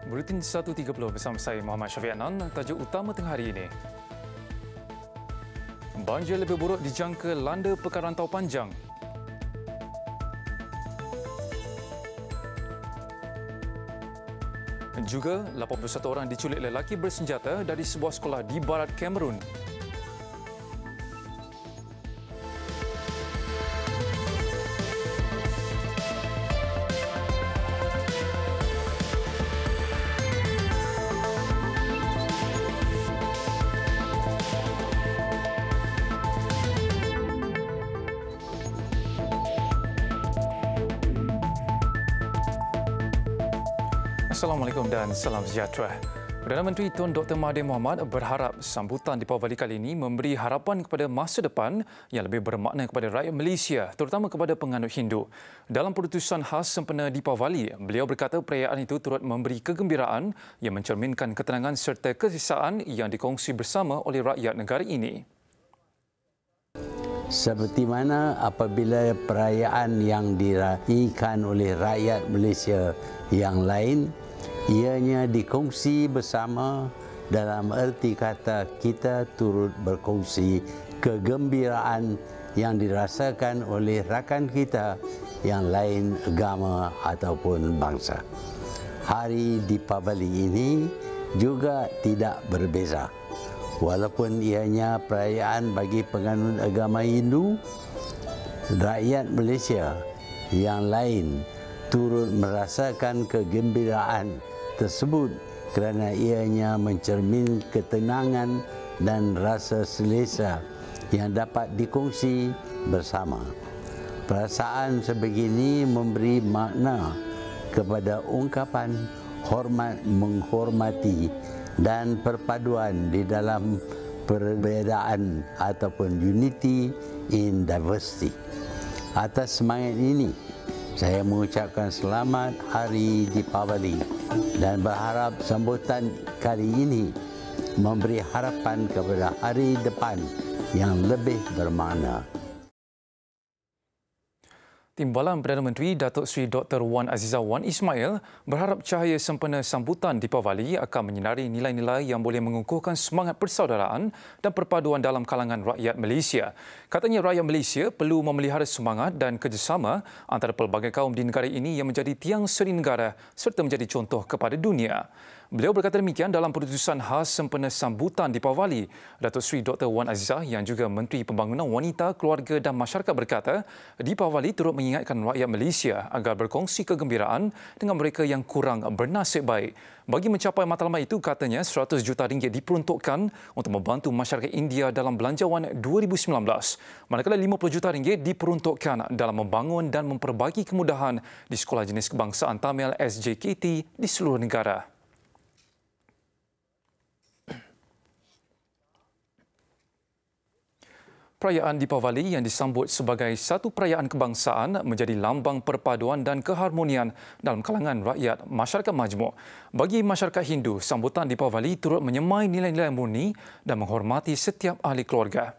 Buletin 1.30 bersama saya Muhammad Syafiq Anan. Tajuk utama tengah hari ini. Banjir lebih buruk dijangka landa pekan rantau panjang. Juga 81 orang diculik lelaki bersenjata dari sebuah sekolah di barat Kamerun. Assalamualaikum dan salam sejahtera. Perdana Menteri Tun Dr. Mahathir Mohamad berharap sambutan Deepawali kali ini memberi harapan kepada masa depan yang lebih bermakna kepada rakyat Malaysia, terutama kepada penganut Hindu. Dalam putusan khas sempena Deepawali, beliau berkata perayaan itu turut memberi kegembiraan yang mencerminkan ketenangan serta kesesaan yang dikongsi bersama oleh rakyat negara ini. Seperti mana apabila perayaan yang diraihkan oleh rakyat Malaysia yang lain, ianya dikongsi bersama dalam erti kata kita turut berkongsi kegembiraan yang dirasakan oleh rakan kita yang lain agama ataupun bangsa. Hari Deepawali ini juga tidak berbeza. Walaupun ianya perayaan bagi penganut agama Hindu, rakyat Malaysia yang lain turut merasakan kegembiraan tersebut kerana ianya mencermin ketenangan dan rasa selesa yang dapat dikongsi bersama. Perasaan sebegini memberi makna kepada ungkapan hormat menghormati dan perpaduan di dalam perbezaan ataupun unity in diversity. Atas semangat ini, saya mengucapkan selamat Hari Deepawali dan berharap sambutan kali ini memberi harapan kepada hari depan yang lebih bermakna. Timbalan Perdana Menteri Datuk Seri Dr. Wan Azizah Wan Ismail berharap cahaya sempena sambutan Deepawali akan menyinari nilai-nilai yang boleh mengukuhkan semangat persaudaraan dan perpaduan dalam kalangan rakyat Malaysia. Katanya rakyat Malaysia perlu memelihara semangat dan kerjasama antara pelbagai kaum di negara ini yang menjadi tiang seri negara serta menjadi contoh kepada dunia. Beliau berkata demikian dalam putusan khas sempena sambutan Deepawali. Datuk Seri Dr. Wan Azizah yang juga Menteri Pembangunan Wanita, Keluarga dan Masyarakat berkata, Deepawali turut mengingatkan rakyat Malaysia agar berkongsi kegembiraan dengan mereka yang kurang bernasib baik. Bagi mencapai matlamat itu, katanya 100 juta ringgit diperuntukkan untuk membantu masyarakat India dalam belanjawan 2019. Manakala 50 juta ringgit diperuntukkan dalam membangun dan memperbaiki kemudahan di Sekolah Jenis Kebangsaan Tamil SJKT di seluruh negara. Perayaan Deepawali yang disambut sebagai satu perayaan kebangsaan menjadi lambang perpaduan dan keharmonian dalam kalangan rakyat masyarakat majmuk. Bagi masyarakat Hindu, sambutan Deepawali turut menyemai nilai-nilai murni dan menghormati setiap ahli keluarga.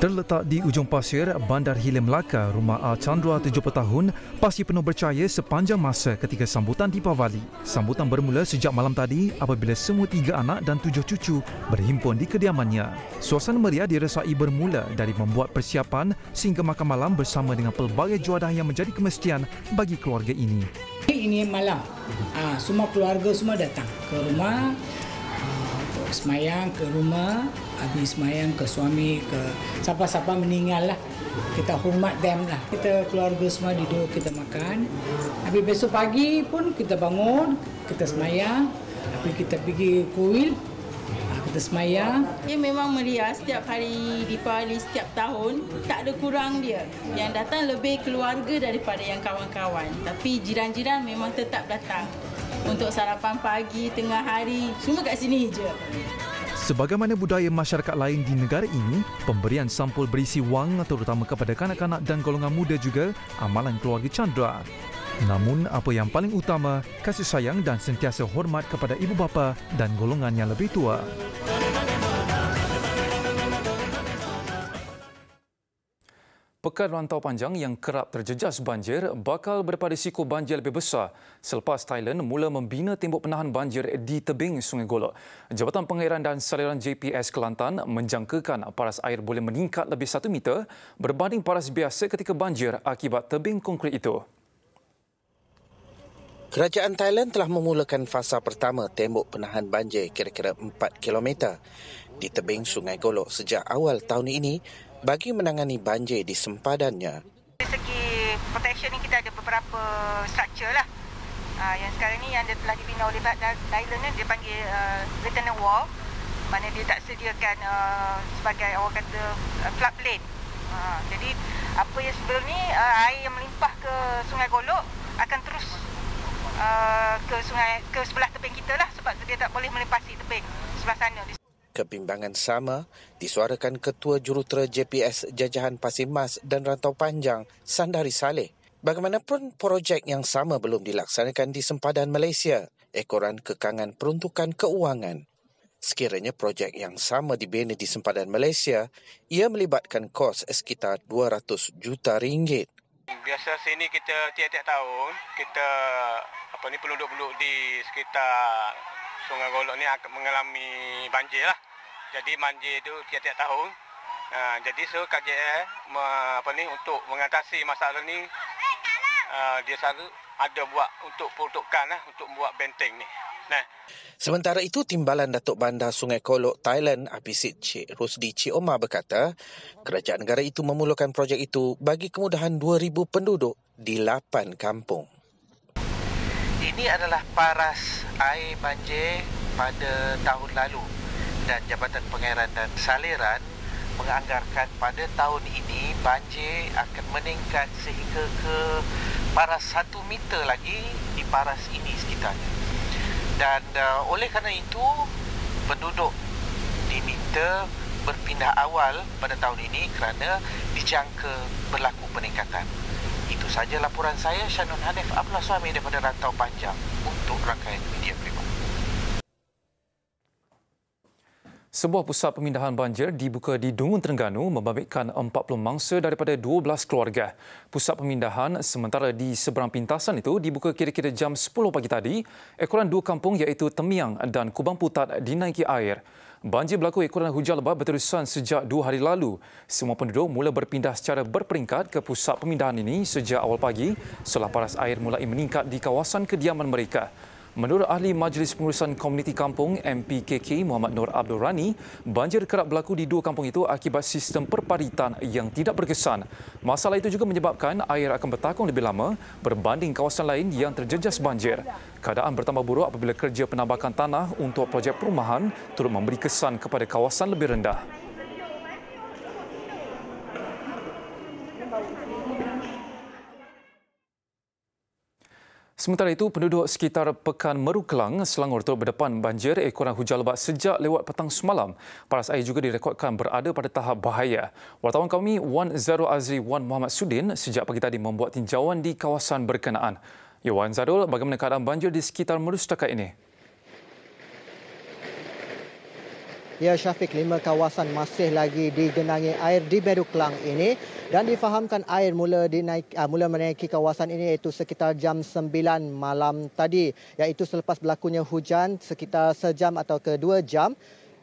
Terletak di ujung pasir Bandar Hilir Melaka, rumah A. Chandra 70 tahun pasti penuh bercahaya sepanjang masa ketika sambutan Deepawali. Sambutan bermula sejak malam tadi apabila semua 3 anak dan 7 cucu berhimpun di kediamannya. Suasana meriah dirasai bermula dari membuat persiapan sehingga makan malam bersama dengan pelbagai juadah yang menjadi kemestian bagi keluarga ini. Ini malam, semua keluarga semua datang ke rumah, semayang ke rumah, habis semayang ke suami, ke siapa-siapa meninggal lah. Kita hormat them lah. Kita keluarga semua duduk, kita makan. Habis besok pagi pun kita bangun, kita semayang. Habis kita pergi kuil, kita semayang. Dia memang meriah setiap hari Deepawali setiap tahun. Tak ada kurang dia. Yang datang lebih keluarga daripada yang kawan-kawan. Tapi jiran-jiran memang tetap datang. Untuk sarapan pagi, tengah hari, semua kat sini je. Sebagaimana budaya masyarakat lain di negara ini, pemberian sampul berisi wang terutama kepada kanak-kanak dan golongan muda juga amalan keluarga Chandra. Namun apa yang paling utama, kasih sayang dan sentiasa hormat kepada ibu bapa dan golongan yang lebih tua. Pekan rantau panjang yang kerap terjejas banjir bakal berdepan risiko banjir lebih besar selepas Thailand mula membina tembok penahan banjir di tebing Sungai Golok. Jabatan Pengairan dan Saliran JPS Kelantan menjangkakan paras air boleh meningkat lebih 1 meter berbanding paras biasa ketika banjir akibat tebing konkrit itu. Kerajaan Thailand telah memulakan fasa pertama tembok penahan banjir kira-kira 4 km di tebing Sungai Golok sejak awal tahun ini bagi menangani banjir di sempadannya. Dari segi protection ni kita ada beberapa struktur lah. Yang sekarang ni yang telah dibina oleh Thailand ni dia panggil retaining wall. Mana dia tak sediakan sebagai orang kata flood plain. Jadi apa yang sebelum ni air yang melimpah ke Sungai Golok akan terus ke sebelah tebing kita lah sebab dia tak boleh melimpasi tebing sebelah sana. Kebimbangan sama disuarakan Ketua Jurutera JPS Jajahan Pasir Mas dan Rantau Panjang, Sandari Saleh. Bagaimanapun projek yang sama belum dilaksanakan di sempadan Malaysia, ekoran kekangan peruntukan keuangan. Sekiranya projek yang sama dibina di sempadan Malaysia, ia melibatkan kos sekitar 200 juta ringgit. Biasa sini kita tiap-tiap tahun, kita penduduk-penduduk di sekitar Sungai Golok ni akan mengalami banjir lah. Jadi banjir itu tiap-tiap tahun. Jadi KJL untuk mengatasi masalah ni dia selalu ada buat untuk peruntukan lah untuk buat benteng ni. Sementara itu, Timbalan Datuk Bandar Sungai Golok Thailand Apisit Cik Rusdi Cik Omar berkata, kerajaan negara itu memulakan projek itu bagi kemudahan 2,000 penduduk di 8 kampung. Ini adalah paras air banjir pada tahun lalu dan Jabatan Pengairan dan Saliran menganggarkan pada tahun ini banjir akan meningkat sehingga ke paras 1 meter lagi di paras ini sekitarnya. Dan oleh kerana itu, penduduk diminta berpindah awal pada tahun ini kerana dijangka berlaku peningkatan. Itu sahaja laporan saya, Shanun Hanif Abdullah Suami daripada Rantau Panjang untuk rangkaian media Prima. Sebuah pusat pemindahan banjir dibuka di Dungun, Terengganu membabitkan 40 mangsa daripada 12 keluarga. Pusat pemindahan sementara di seberang pintasan itu dibuka kira-kira jam 10 pagi tadi. Ekoran 2 kampung iaitu Temiang dan Kubang Putat dinaiki air. Banjir berlaku ekoran hujan lebat berterusan sejak 2 hari lalu. Semua penduduk mula berpindah secara berperingkat ke pusat pemindahan ini sejak awal pagi setelah paras air mulai meningkat di kawasan kediaman mereka. Menurut Ahli Majlis Pengurusan Komuniti Kampung MPKK Muhammad Nur Abdul Rani, banjir kerap berlaku di 2 kampung itu akibat sistem perparitan yang tidak berkesan. Masalah itu juga menyebabkan air akan bertakung lebih lama berbanding kawasan lain yang terjejas banjir. Keadaan bertambah buruk apabila kerja penambakan tanah untuk projek perumahan turut memberi kesan kepada kawasan lebih rendah. Sementara itu, penduduk sekitar Pekan Meru Kelang, Selangor turut berdepan banjir ekoran hujan lebat sejak lewat petang semalam. Paras air juga direkodkan berada pada tahap bahaya. Wartawan kami Wan Zarul Azri Wan Muhammad Sudin sejak pagi tadi membuat tinjauan di kawasan berkenaan. Ya, Wan Zarul, bagaimana keadaan banjir di sekitar Meru setakat ini? Ya, Syafiq, 5 kawasan masih lagi digenangi air di Meru Kelang ini dan difahamkan air mula menaiki kawasan ini iaitu sekitar jam 9 malam tadi, iaitu selepas berlakunya hujan sekitar sejam atau ke 2 jam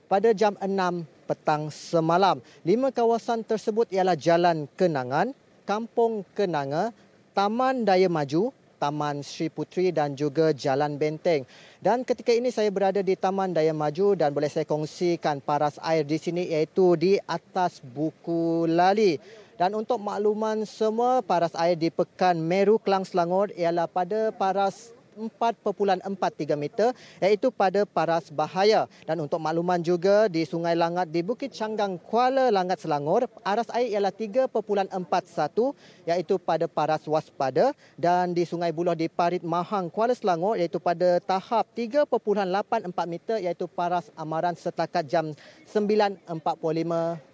pada jam 6 petang semalam. 5 kawasan tersebut ialah Jalan Kenangan, Kampung Kenanga, Taman Daya Maju, Taman Sri Putri dan juga Jalan Benteng. Dan ketika ini saya berada di Taman Daya Maju dan boleh saya kongsikan paras air di sini iaitu di atas Buku Lali. Dan untuk makluman semua, paras air di Pekan Meru Kelang Selangor ialah pada paras 4.43 meter iaitu pada paras bahaya. Dan untuk makluman juga di Sungai Langat di Bukit Canggang Kuala Langat Selangor, aras air ialah 3.41 iaitu pada paras waspada, dan di Sungai Buloh di Parit Mahang Kuala Selangor iaitu pada tahap 3.84 meter iaitu paras amaran setakat jam 9.45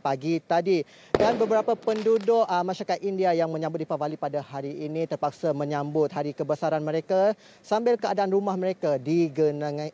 pagi tadi. Dan beberapa penduduk masyarakat India yang menyambut Deepavali pada hari ini terpaksa menyambut hari kebesaran mereka sambil keadaan rumah mereka digenangi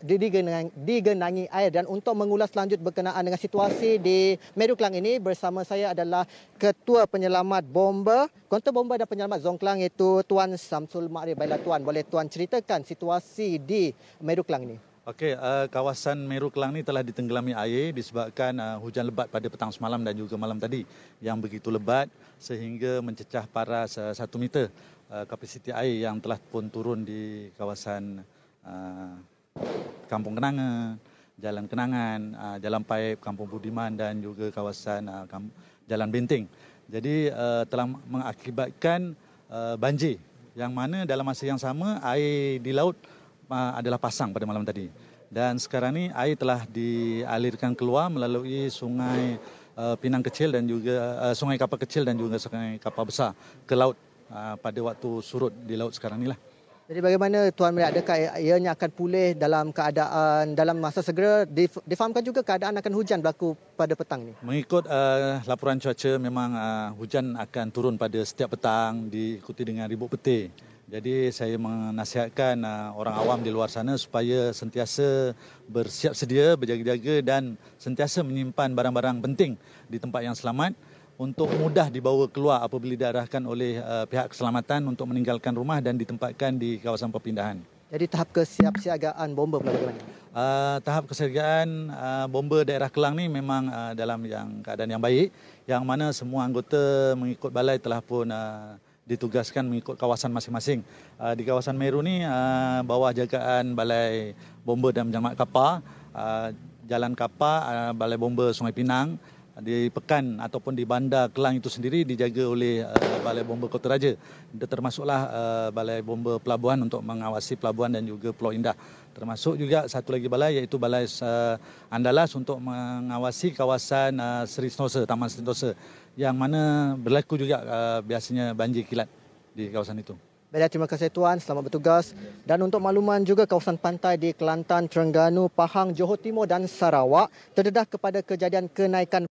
air. Dan untuk mengulas lanjut berkenaan dengan situasi di Meru Klang ini, bersama saya adalah Ketua Penyelamat Bomba, Kontor Bomba dan Penyelamat Zongklang, iaitu Tuan Samsul Ma'rif. Baiklah Tuan, boleh Tuan ceritakan situasi di Meru Klang ini? Okey, kawasan Meru Klang ni telah ditenggelami air disebabkan hujan lebat pada petang semalam dan juga malam tadi yang begitu lebat sehingga mencecah paras 1 meter kapasiti air yang telah pun turun di kawasan Kampung Kenangan, Jalan Kenangan, Jalan Paip, Kampung Budiman dan juga kawasan Jalan Benteng. Jadi telah mengakibatkan banjir yang mana dalam masa yang sama air di laut adalah pasang pada malam tadi. Dan sekarang ni air telah dialirkan keluar melalui sungai Pinang Kecil dan juga sungai Kapal Kecil dan juga sungai Kapal Besar ke laut pada waktu surut di laut sekarang ni lah. Jadi bagaimana Tuan melihat, adakah ianya akan pulih dalam keadaan dalam masa segera? Difahamkan juga keadaan akan hujan berlaku pada petang ni. Mengikut laporan cuaca, memang hujan akan turun pada setiap petang diikuti dengan ribut petir. Jadi saya menasihatkan orang awam di luar sana supaya sentiasa bersiap sedia, berjaga-jaga dan sentiasa menyimpan barang-barang penting di tempat yang selamat untuk mudah dibawa keluar apabila diarahkan oleh pihak keselamatan untuk meninggalkan rumah dan ditempatkan di kawasan perpindahan. Jadi tahap kesiapsiagaan bomba pula bagaimana? Tahap kesiapsiagaan bomba daerah Kelang ni memang dalam keadaan yang baik, yang mana semua anggota mengikut balai telah pun ditugaskan mengikut kawasan masing-masing. Di kawasan Meru ni, bawah jagaan Balai Bomba dan Penjamaat Kapal, Jalan Kapal, Balai Bomba Sungai Pinang, di Pekan ataupun di Bandar Kelang itu sendiri dijaga oleh Balai Bomba Kota Raja. Termasuklah Balai Bomba Pelabuhan untuk mengawasi pelabuhan dan juga Pulau Indah. Termasuk juga satu lagi balai, iaitu Balai Andalas untuk mengawasi kawasan Seri Sentosa, Taman Sentosa, yang mana berlaku juga biasanya banjir kilat di kawasan itu. Baiklah, terima kasih Tuan, selamat bertugas. Dan untuk makluman juga, kawasan pantai di Kelantan, Terengganu, Pahang, Johor Timur dan Sarawak terdedah kepada kejadian kenaikan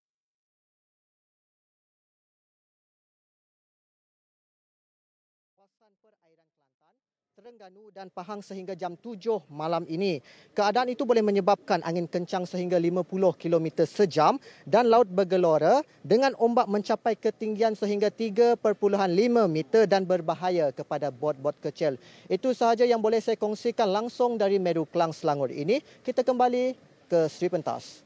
perairan Kelantan, Terengganu dan Pahang sehingga jam 7 malam ini. Keadaan itu boleh menyebabkan angin kencang sehingga 50 km sejam dan laut bergelora dengan ombak mencapai ketinggian sehingga 3.5 meter dan berbahaya kepada bot-bot kecil. Itu sahaja yang boleh saya kongsikan langsung dari Meru Klang, Selangor ini. Kita kembali ke Sri Pentas.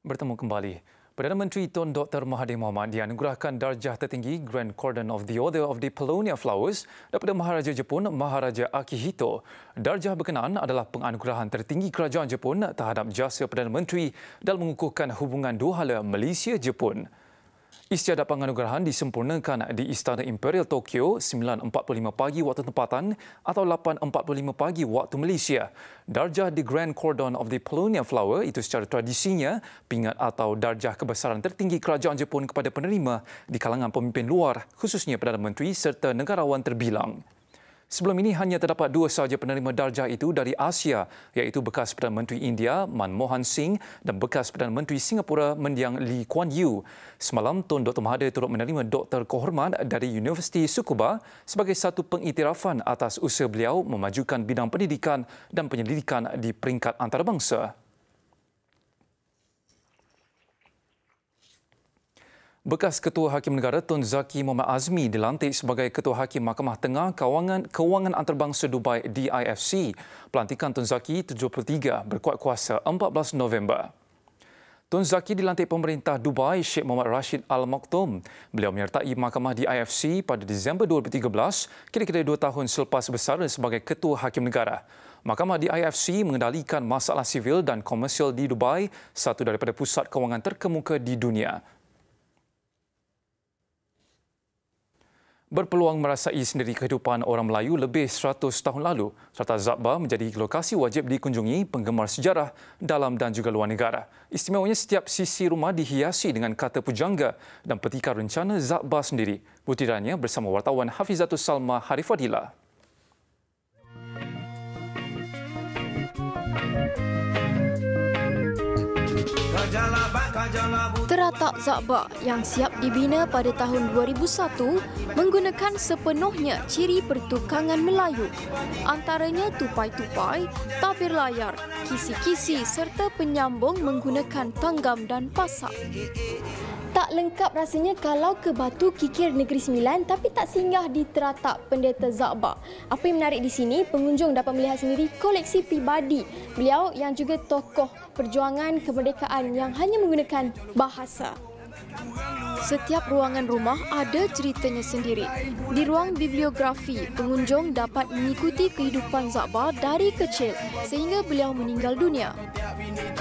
Bertemu kembali. Perdana Menteri Tun Dr. Mahathir Mohamad dianugerahkan darjah tertinggi Grand Cordon of the Order of the Paulownia Flowers daripada Maharaja Jepun Maharaja Akihito. Darjah berkenaan adalah penganugerahan tertinggi kerajaan Jepun terhadap jasa Perdana Menteri dalam mengukuhkan hubungan dua hala Malaysia-Jepun. Istiadat penganugerahan disempurnakan di Istana Imperial Tokyo 9.45 pagi waktu tempatan atau 8.45 pagi waktu Malaysia. Darjah di Grand Cordon of the Paulownia Flower itu secara tradisinya pingat atau darjah kebesaran tertinggi kerajaan Jepun kepada penerima di kalangan pemimpin luar, khususnya Perdana Menteri serta negarawan terbilang. Sebelum ini hanya terdapat dua sahaja penerima darjah itu dari Asia, iaitu bekas Perdana Menteri India Manmohan Singh dan bekas Perdana Menteri Singapura Mendiang Lee Kuan Yew. Semalam, Tun Dr. Mahathir turut menerima Doktor Kehormat dari Universiti Tsukuba sebagai satu pengiktirafan atas usaha beliau memajukan bidang pendidikan dan penyelidikan di peringkat antarabangsa. Bekas Ketua Hakim Negara Tun Zaki Muhammad Azmi dilantik sebagai Ketua Hakim Mahkamah Tengah Kewangan Antarabangsa Dubai DIFC. Pelantikan Tun Zaki 73 berkuat kuasa 14 November. Tun Zaki dilantik pemerintah Dubai Sheikh Mohammed Rashid Al Maktoum. Beliau menyertai Mahkamah DIFC pada Disember 2013, kira-kira 2 tahun selepas bersara sebagai Ketua Hakim Negara. Mahkamah DIFC mengendalikan masalah sivil dan komersial di Dubai, satu daripada pusat kewangan terkemuka di dunia. Berpeluang merasai sendiri kehidupan orang Melayu lebih 100 tahun lalu, serta Zabba menjadi lokasi wajib dikunjungi penggemar sejarah dalam dan juga luar negara. Istimewanya, setiap sisi rumah dihiasi dengan kata pujangga dan petikan rencana Zabba sendiri. Butirannya bersama wartawan Hafizatul Salma Harifadila. Teratak Zakba yang siap dibina pada tahun 2001 menggunakan sepenuhnya ciri pertukangan Melayu, antaranya tupai-tupai, tabir layar, kisi-kisi serta penyambung menggunakan tanggam dan pasak. Tak lengkap rasanya kalau ke Batu Kikir Negeri Sembilan tapi tak singgah di Teratak Pendeta Zakba. Apa yang menarik di sini, pengunjung dapat melihat sendiri koleksi pribadi beliau yang juga tokoh perjuangan kemerdekaan yang hanya menggunakan bahasa. Setiap ruangan rumah ada ceritanya sendiri. Di ruang bibliografi, pengunjung dapat mengikuti kehidupan Zakba dari kecil sehingga beliau meninggal dunia.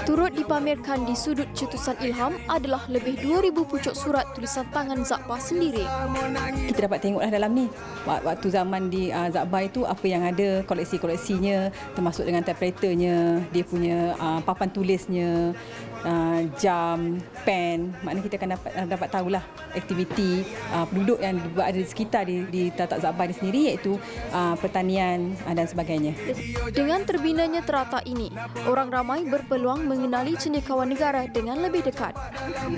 Turut dipamerkan di sudut cetusan ilham adalah lebih 2,000 pucuk surat tulisan tangan Zakba sendiri. Kita dapat tengoklah dalam ni, waktu zaman di Zakba itu apa yang ada, koleksi-koleksinya, termasuk dengan typewriternya, dia punya papan tulisnya, jam, pen. Maknanya kita akan dapat tahulah aktiviti penduduk yang ada di sekitar di Teratak Zakba ini sendiri, iaitu pertanian dan sebagainya. Dengan terbinanya teratak ini, orang ramai berpeluang mengenali cendekiawan negara dengan lebih dekat.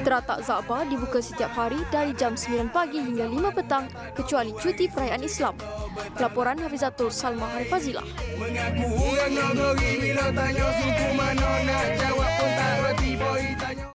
Teratak Zakba dibuka setiap hari dari jam 9 pagi hingga 5 petang kecuali cuti perayaan Islam. Laporan Hafizatul Salma Harifazilah. Mengaku orang negeri bila tanya suku mana nak jawab pun tak reti boy tanya.